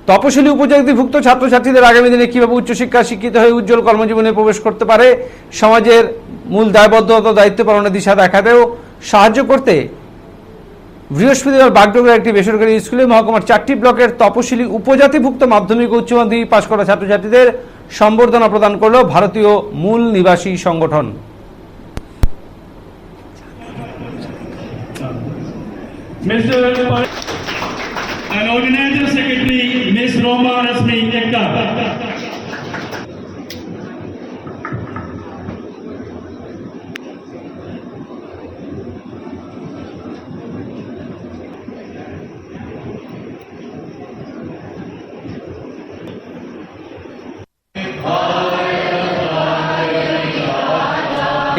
তপশিলি উপজাতিভুক্ত ছাত্রছাত্রীদের আগামী দিনে কিভাবে উচ্চশিক্ষা শিক্ষিত হয়ে উজ্জ্বল কর্মজীবনে প্রবেশ করতে পারে, সমাজের মূল দায়বদ্ধতা দায়িত্ব পালনের দিশা দেখাতেও সাহায্য করতে বৃহস্পতিবার বাগডোগরার একটি বেসরকারি স্কুলে মহকুমার 4টি ব্লকের তপশিলি উপজাতিভুক্ত মাধ্যমিক ও উচ্চ মাধ্যমিক পাশ করা ছাত্রছাত্রীদের সম্বর্ধনা প্রদান করল ভারতীয় মূল নিবাসী সংগঠন। And Organizer Secretary Ms. Roma Rasmi Ekta.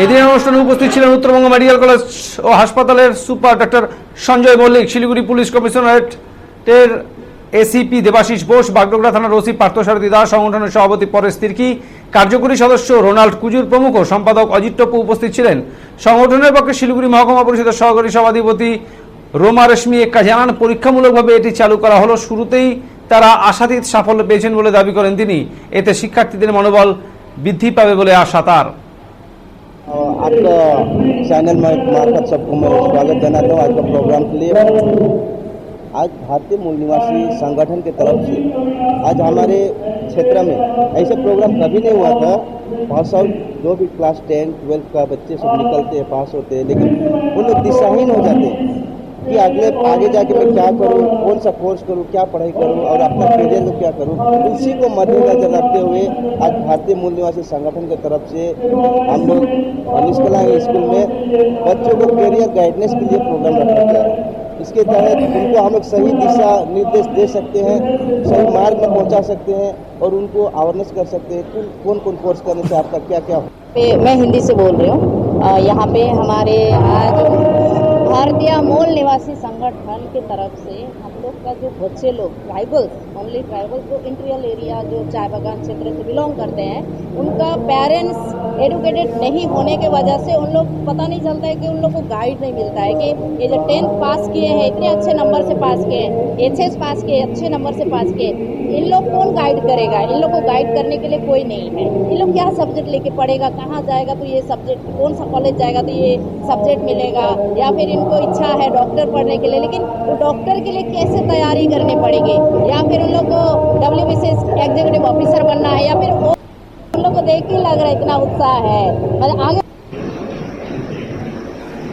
এদিন অনুষ্ঠানে উপস্থিত ছিলেন উত্তরবঙ্গ মেডিকেল কলেজ ও হাসপাতালের super doctor Sanjay Mallick, Siliguri police কমিশনারেটের এসিপি দেবাশিস বোস, বাগডোগরা থানার ওসি পার্থসারথী দাস, সংগঠনের সভাপতি পরেশ তির্কি, কার্যকরী সদস্য রোনাল্ড কুজুর প্রমুখ, সম্পাদক অজিত টপ্পু উপস্থিত ছিলেন। সংগঠনের পক্ষে শিলিগুড়ি মহকুমা পরিষদের সহকারী সভাধিপতি রোমা রেশমি এক্কা জানান, পরীক্ষামূলকভাবে এটি চালু করা হলো। শুরুতেই তারা আশাতীত সাফল্য পেয়েছেন বলে দাবি করেন তিনি। এতে শিক্ষার্থীদের মনোবল বৃদ্ধি পাবে বলে আশা তার। आपका चैनल मार्फत सबको मैं स्वागत जनाता हूँ आज का प्रोग्राम के लिए। आज भारतीय मूल निवासी संगठन की तरफ से आज हमारे क्षेत्र में ऐसे प्रोग्राम कभी नहीं हुआ था। बहुत सारे जो भी क्लास 10, 12 का बच्चे सब निकलते हैं, पास होते हैं, लेकिन उन लोग दिशाहीन हो जाते हैं कि आगे जाके मैं क्या करूँ, कौन सा कोर्स करूँ, क्या पढ़ाई करूँ और अपना करियर को क्या करूँ। इसी को मद्देनजर रखते हुए आज भारतीय मूल निवासी संगठन की तरफ से हम लोग निष्कला स्कूल में बच्चों को करियर गाइडेंस के लिए प्रोग्राम रखा गया है। इसके तहत उनको हम लोग सही दिशा निर्देश दे सकते हैं, सही मार्ग में पहुँचा सकते हैं और उनको अवेयरनेस कर सकते हैं कौन कौन कोर्स करने से आपका क्या क्या हो। मैं हिंदी से बोल रही हूँ। यहाँ पे हमारे आज भारतीय मूल निवासी संगठन की तरफ से हम लोग का जो बच्चे लोग ट्राइबल्स, ओनली ट्राइबल्स जो इंटीरियर एरिया जो चाय बागान क्षेत्र से बिलोंग करते हैं, उनका पेरेंट्स एडुकेटेड नहीं होने के वजह से उन लोग पता नहीं चलता है कि उन लोग को गाइड नहीं मिलता है कि ये जो 10th पास किए हैं, इतने अच्छे नंबर से पास किए हैं, एचएस पास किए अच्छे नंबर से पास किए, इन लोग कौन गाइड करेगा? इन लोग को गाइड करने के लिए कोई नहीं है। इन लोग क्या सब्जेक्ट लेके पढ़ेगा, कहाँ जाएगा तो ये सब्जेक्ट, कौन सा कॉलेज जाएगा तो ये सब्जेक्ट मिलेगा, या फिर इनको इच्छा है डॉक्टर पढ़ने के लिए, लेकिन वो डॉक्टर के लिए कैसे तैयारी करनी पड़ेगी, या फिर उन लोग को WBCS एग्जीक्यूटिव ऑफिसर बनना है, या फिर उन लोग को देख के लग रहा है इतना उत्साह है मतलब आगे।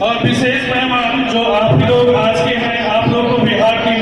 और विशेष मेहमान जो आप लोग आज के हैं, आप लोग को बिहार की